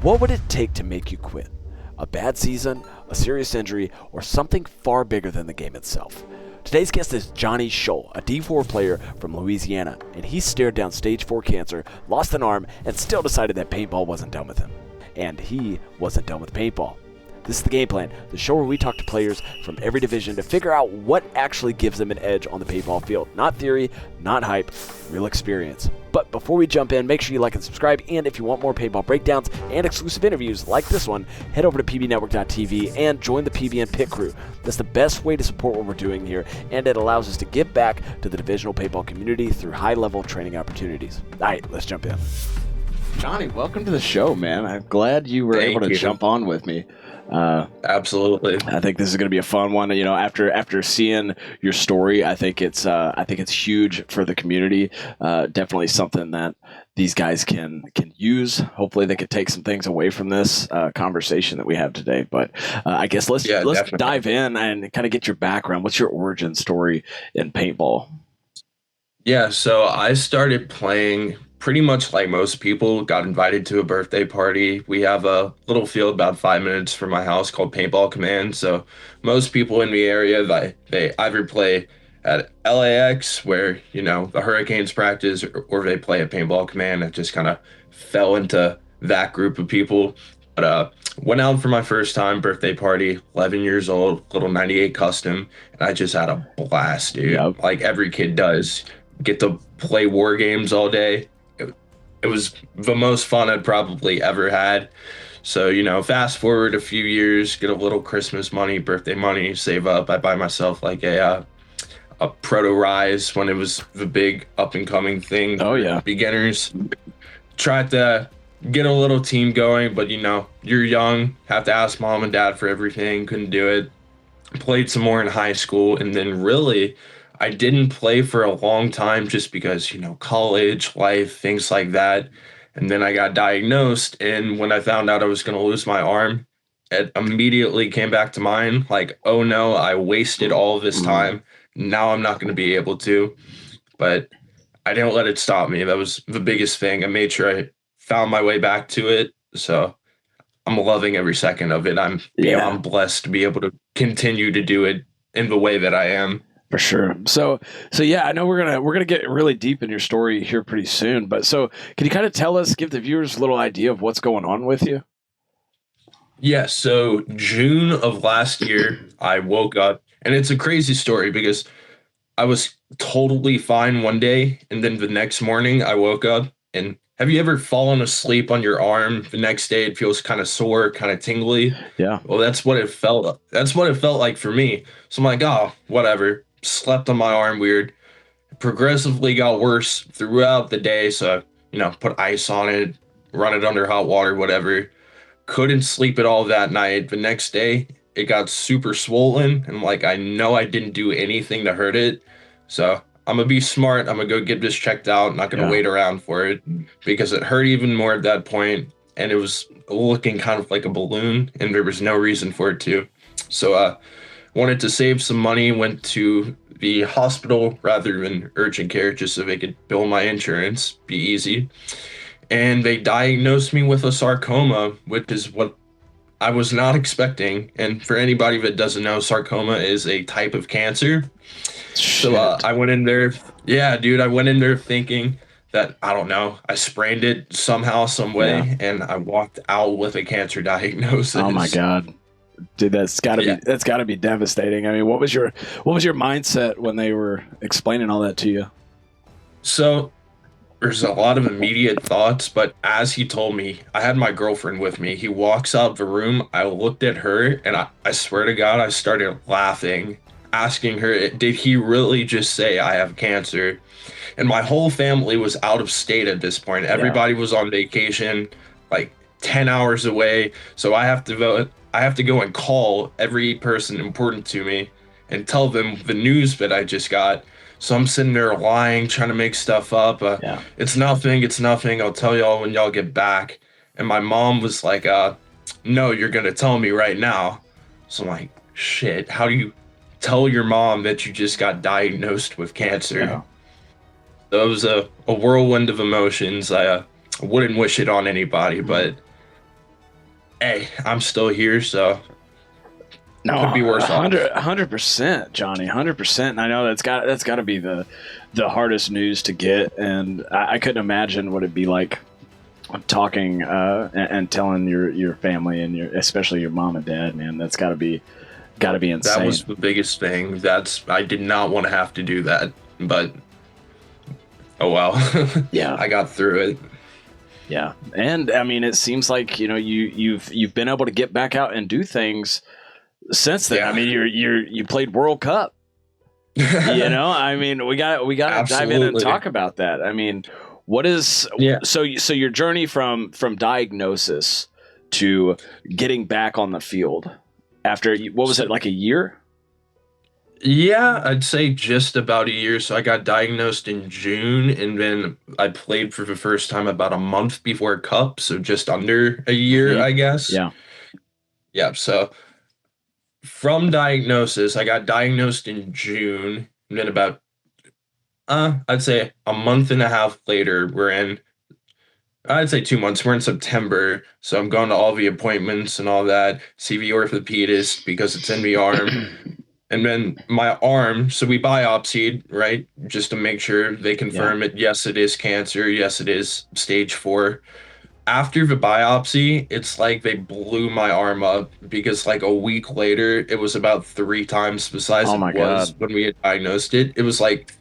What would it take to make you quit? A bad season, a serious injury, or something far bigger than the game itself? Today's guest is Johnny Scholl, a D4 player from Louisiana, and he stared down stage 4 cancer, lost an arm, and still decided that paintball wasn't done with him. And he wasn't done with paintball. This is The Game Plan, the show where we talk to players from every division to figure out what actually gives them an edge on the paintball field. Not theory, not hype, real experience. But before we jump in, make sure you like and subscribe, and if you want more paintball breakdowns and exclusive interviews like this one, head over to pbnetwork.tv and join the PBN Pit Crew. That's the best way to support what we're doing here, and it allows us to give back to the divisional paintball community through high-level training opportunities. All right, let's jump in. Johnny, welcome to the show, man. I'm glad you were able to jump on with me. Absolutely. I think this is going to be a fun one. You know, after seeing your story, I think it's huge for the community. Definitely something that these guys can use. Hopefully, they could take some things away from this conversation that we have today. But I guess let's dive in and kind of get your background. What's your origin story in paintball? Yeah, so I started playing pretty much like most people, got invited to a birthday party. We have a little field about 5 minutes from my house called Paintball Command. So most people in the area, they either play at LAX where, you know, the Hurricanes practice, or they play at Paintball Command. I just kind of fell into that group of people. But went out for my first time birthday party, 11 years old, little 98 custom, and I just had a blast, dude. Yep. Like every kid does. Get to play war games all day. It was the most fun I'd probably ever had. So, you know, fast forward a few years, get a little Christmas money, birthday money, save up. I buy myself like a Proto Rise when it was the big up and coming thing. Oh, yeah. Beginners. Tried to get a little team going, but, you know, you're young, have to ask mom and dad for everything. Couldn't do it. Played some more in high school, and then really I didn't play for a long time just because, you know, college, life, things like that. And then I got diagnosed. And when I found out I was going to lose my arm, it immediately came back to mind like, oh no, I wasted all this time. Now I'm not going to be able to. But I didn't let it stop me. That was the biggest thing. I made sure I found my way back to it. So I'm loving every second of it. I'm beyond blessed to be able to continue to do it in the way that I am. For sure. So yeah, I know we're gonna get really deep in your story here pretty soon. But so, can you kind of give the viewers a little idea of what's going on with you? Yeah. So June of last year, I woke up, and it's a crazy story because I was totally fine one day, and then the next morning I woke up. And have you ever fallen asleep on your arm? The next day it feels kind of sore, kind of tingly. Yeah. Well, that's what it felt. That's what it felt like for me. So I'm like, oh, whatever. Slept on my arm weird. Progressively got worse throughout the day. So, you know, put ice on it, run it under hot water, whatever. Couldn't sleep at all that night. The next day, it got super swollen. And like, I know I didn't do anything to hurt it. So I'm going to be smart. I'm going to go get this checked out. I'm not going to wait around for it because it hurt even more at that point. And it was looking kind of like a balloon, and there was no reason for it to. So, wanted to save some money, went to the hospital rather than urgent care just so they could bill my insurance, be easy. And they diagnosed me with a sarcoma, which is what I was not expecting. And for anybody that doesn't know, sarcoma is a type of cancer. Shit. So I went in there. Yeah, dude, I went in there thinking that, I don't know, I sprained it somehow, some way, and I walked out with a cancer diagnosis. Oh my God. Dude, that's gotta be devastating. I mean, what was your mindset when they were explaining all that to you? So there's a lot of immediate thoughts, but as he told me, I had my girlfriend with me. He walks out the room. I looked at her, and I swear to God, I started laughing, asking her, did he really just say I have cancer? And my whole family was out of state at this point. Everybody was on vacation, like 10 hours away. So I have to go and call every person important to me and tell them the news that I just got. So I'm sitting there lying, trying to make stuff up. It's nothing. I'll tell y'all when y'all get back. And my mom was like, no, you're going to tell me right now. So I'm like, shit, how do you tell your mom that you just got diagnosed with cancer? Yeah. So it was a whirlwind of emotions. I wouldn't wish it on anybody, but hey, I'm still here, so No, could be worse off. 100%, Johnny, 100%. And I know that's got to be the hardest news to get, and I couldn't imagine what it'd be like talking and telling your family and especially your mom and dad. Man, that's got to be insane. That was the biggest thing. I did not want to have to do that, but oh well. Yeah, I got through it. yeah. And I mean, it seems like you've been able to get back out and do things since then. Yeah. I mean, you played World Cup. I mean, we got to dive in and talk about that. I mean, what is so your journey from diagnosis to getting back on the field after what was it, like a year? Yeah, I'd say just about a year. So I got diagnosed in June, and then I played for the first time about a month before Cup, so just under a year, I guess. Yeah. Yeah, so from diagnosis, I got diagnosed in June, and then about I'd say a month and a half later, I'd say 2 months. We're in September, so I'm going to all the appointments and all that, see the orthopedist because it's in the arm. And then my arm, so we biopsied, right? Just to make sure they confirm it. Yes, it is cancer. Yes, it is stage 4. After the biopsy, it's like they blew my arm up because like a week later, it was about 3 times the size it was when we had diagnosed it. It was like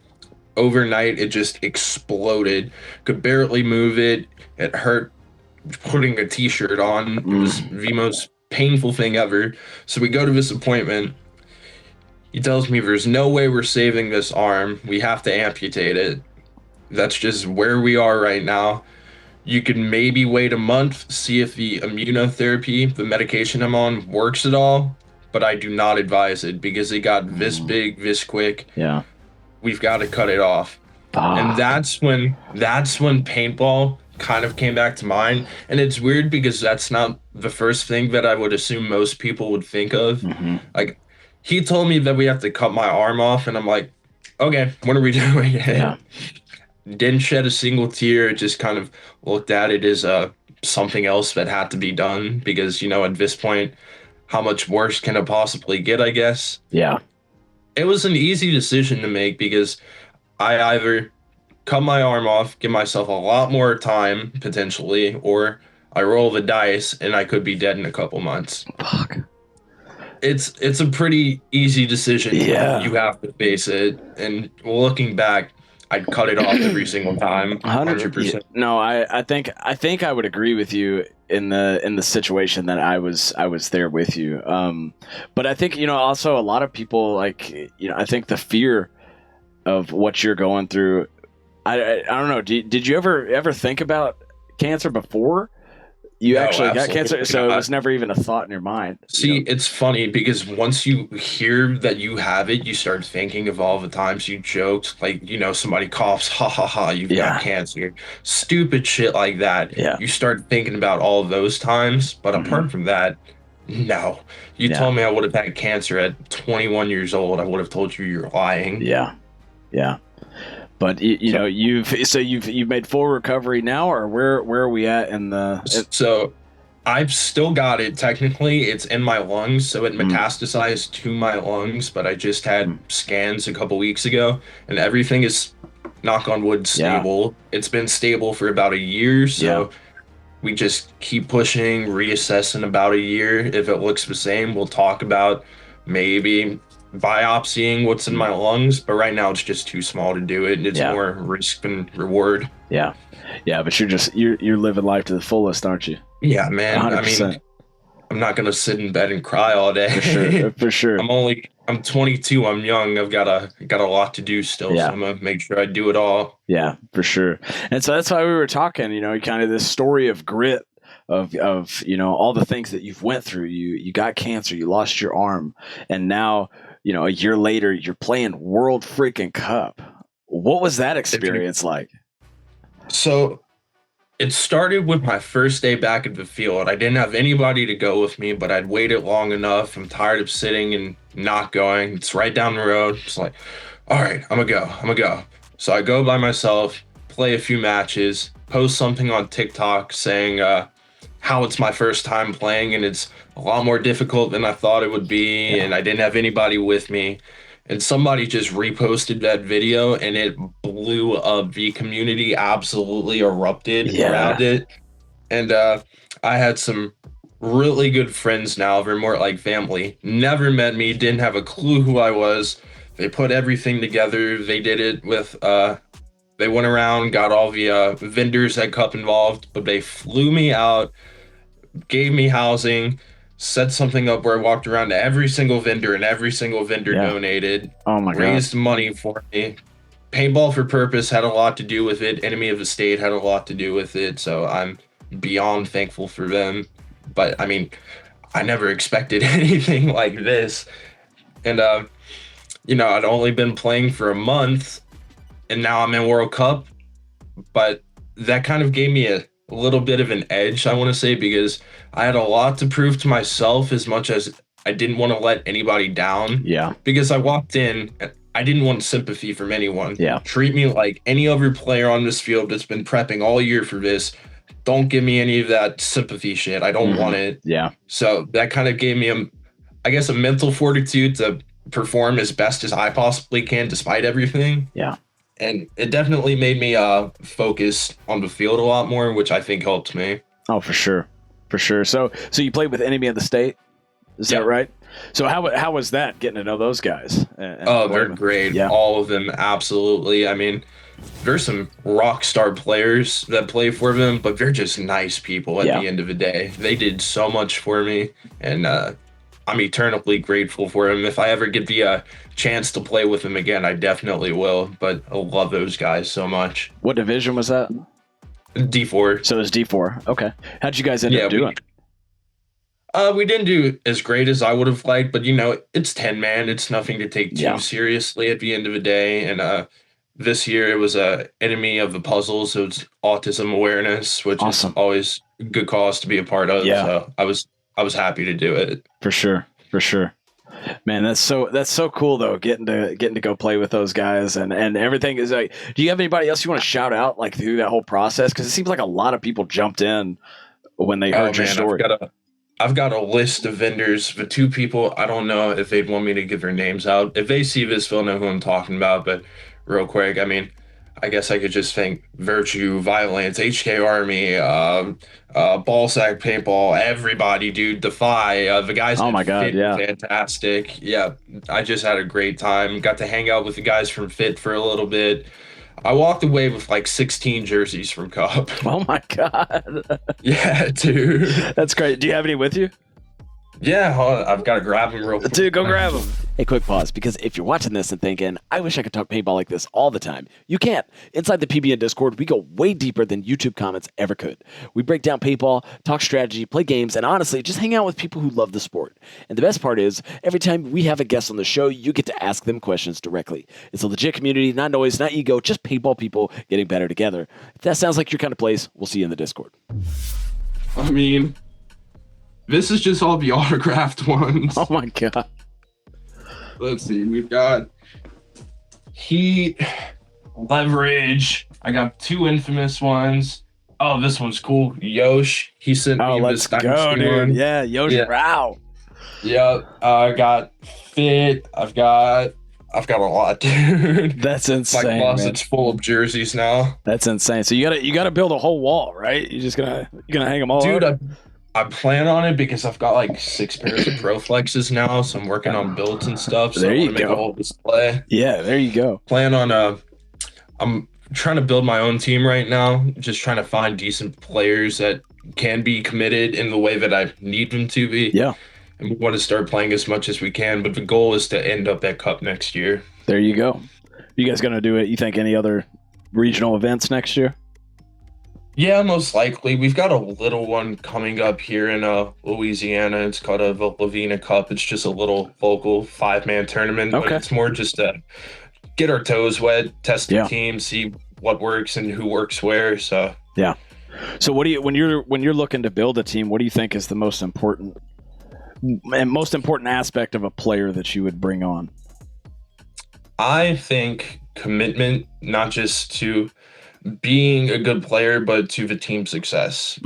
overnight, it just exploded. Could barely move it. It hurt putting a t-shirt on. It was the most painful thing ever. So we go to this appointment. He tells me there's no way we're saving this arm. We have to amputate it. That's just where we are right now. You can maybe wait a month, see if the immunotherapy, the medication I'm on, works at all. But I do not advise it because it got this big, this quick. Yeah. We've got to cut it off. And that's when paintball kind of came back to mind. And it's weird because that's not the first thing that I would assume most people would think of. Like, he told me that we have to cut my arm off, and I'm like, okay, what are we doing? Yeah. Didn't shed a single tear. Just kind of looked at it as something else that had to be done because, at this point, how much worse can it possibly get, I guess? Yeah. It was an easy decision to make because I either cut my arm off, give myself a lot more time, potentially, or I roll the dice and I could be dead in a couple months. Fuck. It's a pretty easy decision. Yeah. You have to face it. And looking back, I'd cut it off every single time. 100%. No, I think I would agree with you in the situation that I was there with you. But I think also a lot of people like I think the fear of what you're going through. I don't know. Did you ever think about cancer before you actually got cancer? So it was never even a thought in your mind. See, it's funny because once you hear that you have it, you start thinking of all the times you joked, like, somebody coughs, ha ha ha, you've got cancer. Stupid shit like that. Yeah. You start thinking about all of those times. But apart from that, no. You told me I would have had cancer at 21 years old. I would have told you you're lying. Yeah. Yeah. But you've made full recovery now, or where are we at in the? So, I've still got it. Technically, it's in my lungs, so it metastasized to my lungs. But I just had scans a couple weeks ago, and everything is, knock on wood, stable. Yeah. It's been stable for about a year, so we just keep pushing, reassess in about a year. If it looks the same, we'll talk about maybe biopsying what's in my lungs, but right now it's just too small to do it. It's more risk than reward. Yeah, but you're living life to the fullest, aren't you? Yeah, man. 100%. I mean, I'm not gonna sit in bed and cry all day. For sure. I'm 22. I'm young. I've got a lot to do still. So I'm gonna make sure I do it all. Yeah, for sure. And so that's why we were talking. Kind of this story of grit. Of all the things that you've went through. You got cancer. You lost your arm, and now a year later you're playing World freaking Cup. What was that experience like? So it started with my first day back at the field. I didn't have anybody to go with me, but I'd waited long enough. I'm tired of sitting and not going. It's right down the road. It's like, all right, I'm gonna go. So I go by myself, play a few matches, post something on TikTok saying how it's my first time playing, and it's a lot more difficult than I thought it would be, and I didn't have anybody with me. And somebody just reposted that video, and it blew up. The community absolutely erupted around it. And I had some really good friends now. They're more like family. Never met me, didn't have a clue who I was. They put everything together. They did it with they went around, got all the vendors at Cup involved, but they flew me out, gave me housing, set something up where I walked around to every single vendor, and every single vendor donated. Oh my God. Raised money for me. Paintball for Purpose had a lot to do with it. Enemy of the State had a lot to do with it. So I'm beyond thankful for them. But I mean, I never expected anything like this. And, I'd only been playing for a month, and now I'm in World Cup. But that kind of gave me a little bit of an edge, I want to say, because I had a lot to prove to myself, as much as I didn't want to let anybody down. Yeah. Because I walked in, I didn't want sympathy from anyone. Yeah. Treat me like any other player on this field that's been prepping all year for this. Don't give me any of that sympathy shit. I don't want it. Yeah. So that kind of gave me, a mental fortitude to perform as best as I possibly can, despite everything. Yeah. And it definitely made me focus on the field a lot more, which I think helped me. Oh, for sure. For sure. So you played with Enemy of the State? Is that right? So how was that, getting to know those guys? They're great. Yeah. All of them, absolutely. I mean, there's some rock star players that play for them, but they're just nice people at the end of the day. They did so much for me, and I'm eternally grateful for them. If I ever get the chance to play with them again, I definitely will. But I love those guys so much. What division was that? D4. So it was D4. Okay. How'd you guys end up doing? We didn't do as great as I would have liked, but it's 10-man. It's nothing to take too seriously at the end of the day. And this year it was a enemy of the puzzle, so it's autism awareness, which is always a good cause to be a part of. Yeah. So I was happy to do it. For sure. Man, that's so cool though, getting to go play with those guys and everything. Is like, do you have anybody else you want to shout out like through that whole process? Because it seems like a lot of people jumped in when they heard your story. I've got a list of vendors. The two people, I don't know if they'd want me to give their names out. If they see this, they'll know who I'm talking about. But real quick, I mean, I guess I could just thank Virtue, Violence, HK Army, Ballsack Paintball, everybody, dude. Defy, the guys. Oh my God, yeah, fantastic. Yeah, I just had a great time. Got to hang out with the guys from Fit for a little bit. I walked away with like 16 jerseys from Cup. Oh my God. Yeah, dude. That's great. Do you have any with you? Yeah, hold on. I've got to grab them real quick. Dude, go grab them. Hey, quick pause, because if you're watching this and thinking, I wish I could talk paintball like this all the time, you can't. Inside the PBN Discord, we go way deeper than YouTube comments ever could. We break down paintball, talk strategy, play games, and honestly, just hang out with people who love the sport. And the best part is, every time we have a guest on the show, you get to ask them questions directly. It's a legit community, not noise, not ego, just paintball people getting better together. If that sounds like your kind of place, we'll see you in the Discord. I mean, this is just all the autographed ones. Oh my God. Let's see. We've got Heat, Leverage. I got two infamous ones. Oh, this one's cool. Yosh. He sent me let's this go, dude. one. Yeah, Yosh. Yeah. Wow. Yeah. I got Fit. I've got a lot, dude. That's insane. My closet's full of jerseys now. That's insane. So you gotta build a whole wall, right? You're gonna hang them all, dude. up? I plan on it because I've got like 6 pairs of Pro Flexes now, so I'm working on builds and stuff. So there you I want to make a whole display. Yeah, there you go. Plan on I'm trying to build my own team right now. Just trying to find decent players that can be committed in the way that I need them to be. Yeah. And we want to start playing as much as we can, but the goal is to end up at Cup next year. There you go. You guys gonna do it? You think any other regional events next year? Yeah, most likely. We've got a little one coming up here in Louisiana. It's called a Lavina Cup. It's just a little local 5-man tournament. Okay. But it's more just to get our toes wet, test the team, see what works and who works where. So yeah. So what do you when you're looking to build a team, what do you think is the most important aspect of a player that you would bring on? I think commitment, not just to being a good player, but to the team success,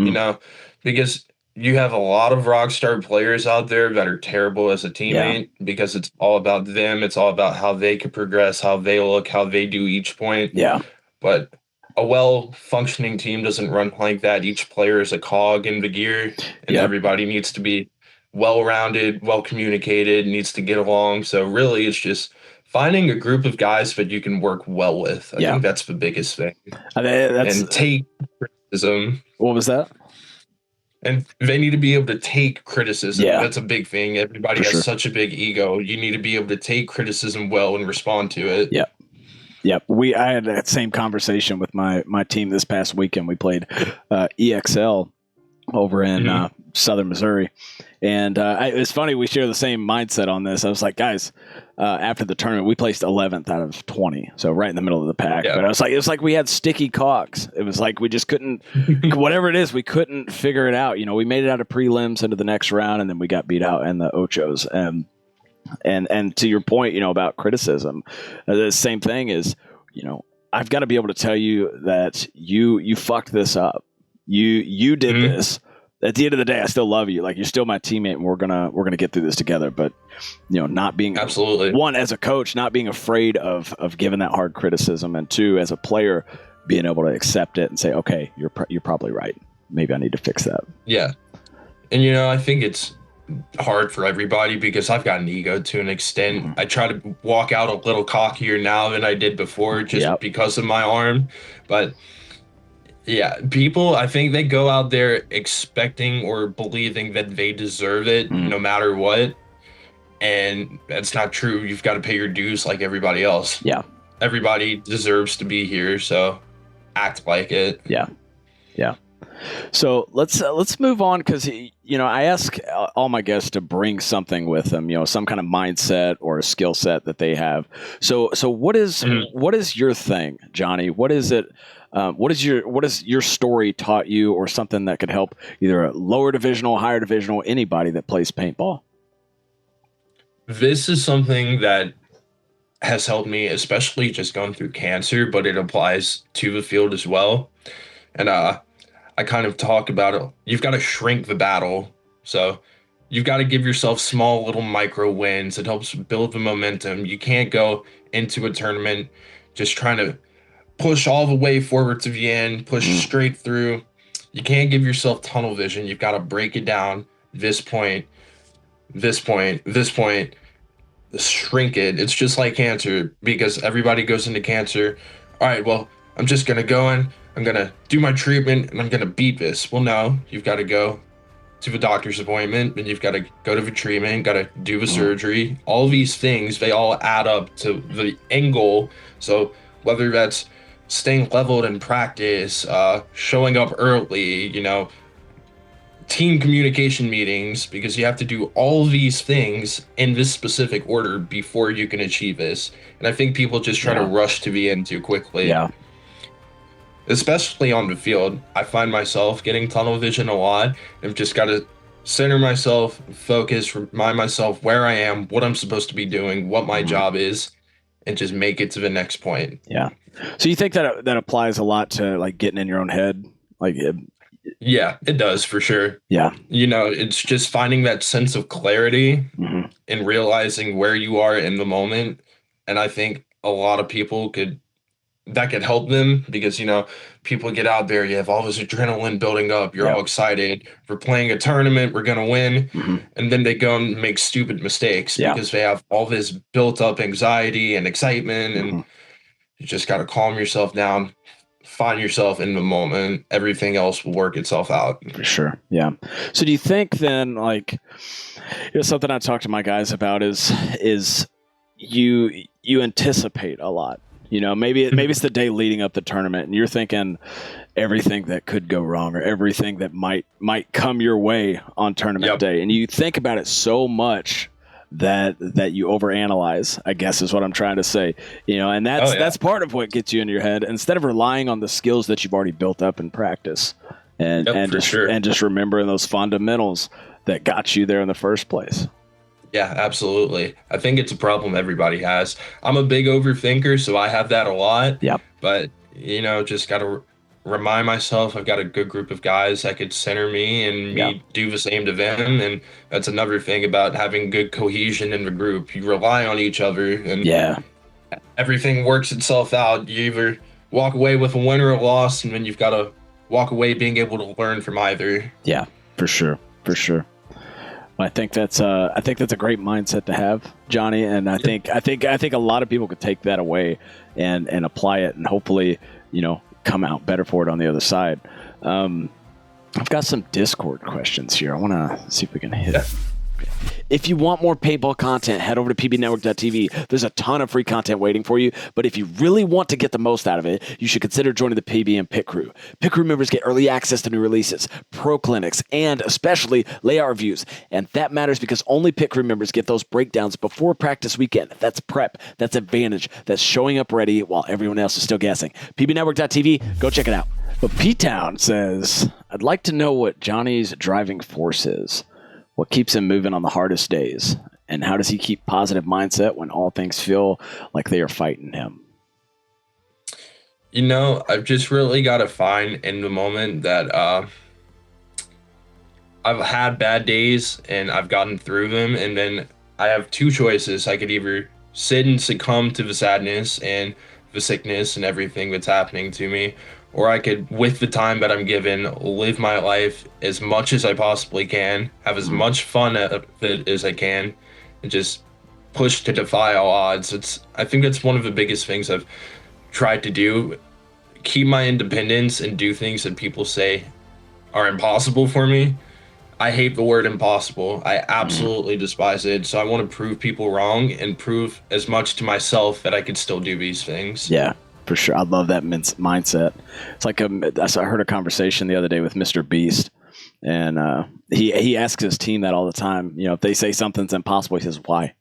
because you have a lot of rock star players out there that are terrible as a teammate because it's all about them. It's all about how they could progress, how they look, how they do each point. Yeah. But a well-functioning team doesn't run like that. Each player is a cog in the gear, and everybody needs to be well-rounded, well-communicated, needs to get along. So really, it's just finding a group of guys that you can work well with. I think that's the biggest thing. And take criticism. What was that? And they need to be able to take criticism. Yeah. That's a big thing. Everybody has such a big ego. You need to be able to take criticism well and respond to it. Yeah. Yep. I had that same conversation with my team this past weekend. We played EXL over in southern Missouri. And it's funny, we share the same mindset on this. I was like, guys, after the tournament, we placed 11th out of 20. So right in the middle of the pack. Yeah. But it was like we had sticky cogs. It was like we just couldn't, whatever it is, we couldn't figure it out. We made it out of prelims into the next round, and then we got beat out in the ochos. And to your point, about criticism, the same thing is, I've got to be able to tell you that you fucked this up. You did this. At the end of the day, I still love you. Like, you're still my teammate, and we're gonna get through this together. But not being absolutely, one, as a coach, not being afraid of giving that hard criticism, and two, as a player, being able to accept it and say, okay, you're probably right. Maybe I need to fix that. Yeah, and I think it's hard for everybody because I've got an ego to an extent. Mm-hmm. I try to walk out a little cockier now than I did before, just because of my arm, but. Yeah, people, I think they go out there expecting or believing that they deserve it no matter what. And that's not true. You've got to pay your dues like everybody else. Yeah. Everybody deserves to be here, so act like it. Yeah. Yeah. So let's move on, because I ask all my guests to bring something with them, some kind of mindset or a skill set that they have. So what is your thing, Johnny? What is it? What is your story taught you, or something that could help either a lower divisional, higher divisional, anybody that plays paintball? This is something that has helped me, especially just going through cancer, but it applies to the field as well. And I kind of talk about it. You've got to shrink the battle. So you've got to give yourself small little micro wins. It helps build the momentum. You can't go into a tournament just trying to push all the way forward to the end, push straight through. You can't give yourself tunnel vision. You've got to break it down. This point, shrink it. It's just like cancer, because everybody goes into cancer. All right, well, I'm just going to go in. I'm going to do my treatment, and I'm going to beat this. Well, no, you've got to go to the doctor's appointment, and you've got to go to the treatment, got to do the surgery. All these things, they all add up to the end goal. So whether that's staying leveled in practice, showing up early, team communication meetings, because you have to do all these things in this specific order before you can achieve this. And I think people just try to rush to the end too quickly. Yeah. Especially on the field, I find myself getting tunnel vision a lot. I've just got to center myself, focus, remind myself where I am, what I'm supposed to be doing, what my job is, and just make it to the next point. Yeah. So you think that applies a lot to like getting in your own head? Yeah, it does for sure. Yeah. It's just finding that sense of clarity and realizing where you are in the moment. And I think a lot of people could help them, because, people get out there, you have all this adrenaline building up. You're all excited. We're playing a tournament. We're going to win. And then they go and make stupid mistakes because they have all this built up anxiety and excitement. And you just got to calm yourself down, find yourself in the moment. Everything else will work itself out. For sure. Yeah. So do you think then, something I talk to my guys about is you anticipate a lot. Maybe it's the day leading up the tournament, and you're thinking everything that could go wrong, or everything that might come your way on tournament day, and you think about it so much that you overanalyze, I guess is what I'm trying to say. And that's part of what gets you in your head, instead of relying on the skills that you've already built up in practice, and just remembering those fundamentals that got you there in the first place. Yeah, absolutely. I think it's a problem everybody has. I'm a big overthinker, so I have that a lot. Yep. But, just got to remind myself I've got a good group of guys that could center me and Yeah. me do the same to them. And that's another thing about having good cohesion in the group. You rely on each other and Yeah. everything works itself out. You either walk away with a win or a loss, and then you've got to walk away being able to learn from either. Yeah, for sure. For sure. Well, I think that's a great mindset to have, Johnny, and I think a lot of people could take that away and apply it, and hopefully, come out better for it on the other side. I've got some Discord questions here. I want to see if we can hit. Yeah. If you want more paintball content, head over to pbnetwork.tv. There's a ton of free content waiting for you, but if you really want to get the most out of it, you should consider joining the PBN Pit Crew. Pit Crew members get early access to new releases, pro clinics, and especially layout reviews. And that matters because only Pit Crew members get those breakdowns before practice weekend. That's prep. That's advantage. That's showing up ready while everyone else is still guessing. pbnetwork.tv, go check it out. But P-Town says, I'd like to know what Johnny's driving force is. What keeps him moving on the hardest days? And how does he keep positive mindset when all things feel like they are fighting him? I've just really got to find in the moment that I've had bad days and I've gotten through them. And then I have two choices. I could either sit and succumb to the sadness and the sickness and everything that's happening to me, or I could, with the time that I'm given, live my life as much as I possibly can, have as much fun at it as I can, and just push to defy all odds. I think that's one of the biggest things I've tried to do. Keep my independence and do things that people say are impossible for me. I hate the word impossible. I absolutely despise it. So I want to prove people wrong and prove as much to myself that I can still do these things. Yeah. For sure. I love that mindset. It's like I heard a conversation the other day with Mr. Beast, and he asks his team that all the time. If they say something's impossible, he says, why?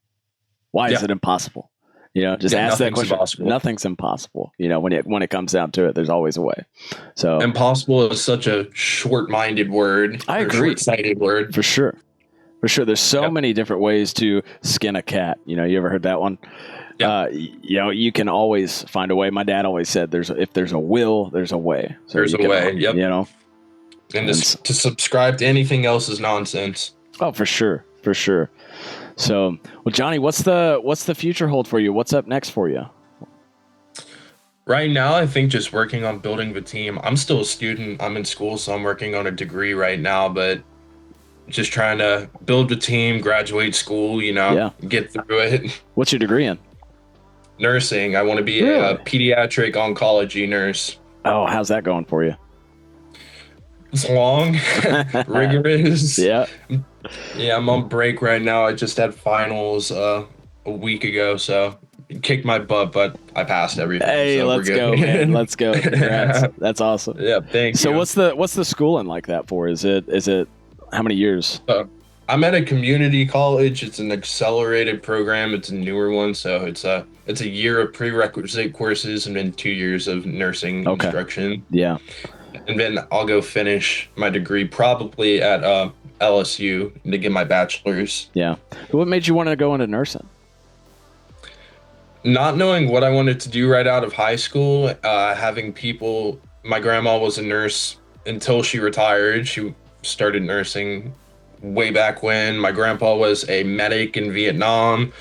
Why is it impossible? Just ask that question. Impossible. Nothing's impossible. When it comes down to it, there's always a way. So impossible is such a short-minded word. I agree. Short-sighted word. For sure. There's so many different ways to skin a cat. You ever heard that one? Yeah. You can always find a way. My dad always said, if there's a will, there's a way. So there's a way. Yep. And to subscribe to anything else is nonsense. Oh, for sure. So, well, Johnny, what's the future hold for you? What's up next for you? Right now, I think just working on building the team. I'm still a student. I'm in school, so I'm working on a degree right now, but just trying to build the team, graduate school, get through it. What's your degree in? Nursing. I want to be a pediatric oncology nurse. Oh, how's that going for you? It's long, rigorous. Yeah, I'm on break right now. I just had finals a week ago, so it kicked my butt, but I passed everything. Hey, so let's go, man. Let's go. Congrats. That's awesome. Yeah, thank you. So what's the schooling like that for? Is it how many years? I'm at a community college. It's an accelerated program. It's a newer one, so it's a year of prerequisite courses and then 2 years of nursing instruction. Yeah. And then I'll go finish my degree probably at LSU to get my bachelor's. Yeah. What made you want to go into nursing? Not knowing what I wanted to do right out of high school, my grandma was a nurse until she retired. She started nursing way back when. My grandpa was a medic in Vietnam.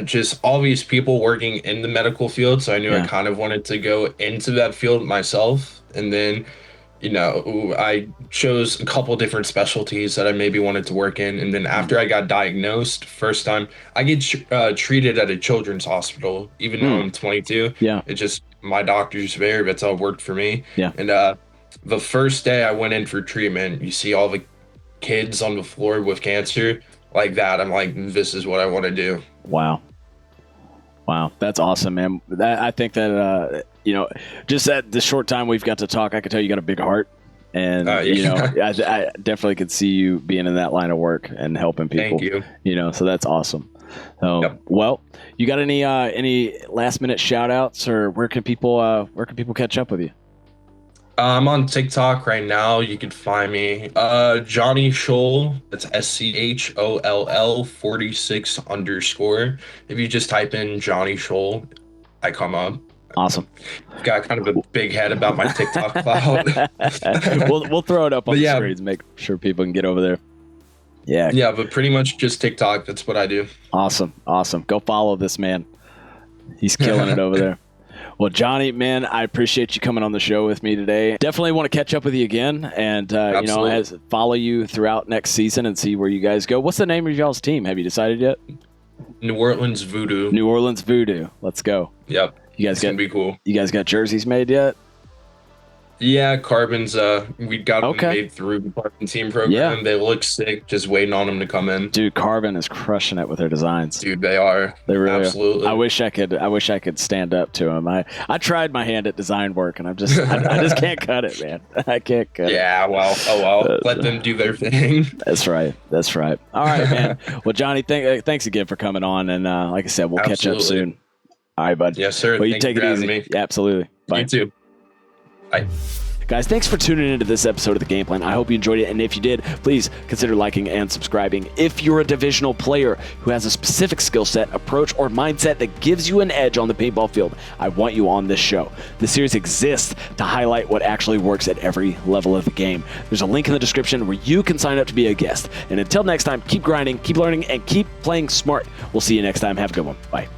Just all these people working in the medical field. So I knew I kind of wanted to go into that field myself. And then, I chose a couple different specialties that I maybe wanted to work in. And then after I got diagnosed, first time, I get treated at a children's hospital, even though I'm 22. Yeah. It's just my doctor's there. That's how it worked for me. Yeah. And the first day I went in for treatment, you see all the kids on the floor with cancer like that. I'm like, this is what I want to do. Wow. That's awesome, man. I think that, just at the short time we've got to talk, I can tell you got a big heart. And, I definitely could see you being in that line of work and helping people. Thank you. So that's awesome. Well, you got any last minute shout outs, or where can people catch up with you? I'm on TikTok right now. You can find me. Johnny Scholl. That's SCHOLL 46 _. If you just type in Johnny Scholl, I come up. Awesome. Got kind of a big head about my TikTok clout. we'll throw it up on But the yeah. screen to make sure people can get over there. Yeah. Yeah, but pretty much just TikTok. That's what I do. Awesome. Go follow this man. He's killing it over there. Well, Johnny, man, I appreciate you coming on the show with me today. Definitely want to catch up with you again, and follow you throughout next season and see where you guys go. What's the name of y'all's team? Have you decided yet? New Orleans Voodoo. New Orleans Voodoo. Let's go. Yep. You guys It's gonna be cool. You guys got jerseys made yet? Yeah, Carbon's we got them Okay. made through the Carbon team program. Yeah. They look sick, just waiting on them to come in. Dude, Carbon is crushing it with their designs. Dude, they are. They really Absolutely. Are. I wish I could stand up to them. I tried my hand at design work, and I just can't cut it, man. I can't cut it. Yeah, well, let them do their thing. That's right. All right, man. Well, Johnny, thanks again for coming on, and like I said, we'll catch up soon. All right, bud. Yes, sir. Well, you Thank take you it for easy. having me. Yeah, absolutely. Bye. You too. Bye. Guys, thanks for tuning into this episode of The Game Plan. I hope you enjoyed it, and if you did, please consider liking and subscribing. If you're a divisional player who has a specific skill set, approach, or mindset that gives you an edge on the paintball field, I want you on this show. This series exists to highlight what actually works at every level of the game. There's a link in the description where you can sign up to be a guest. And until next time, keep grinding, keep learning, and keep playing smart. We'll see you next time. Have a good one. Bye.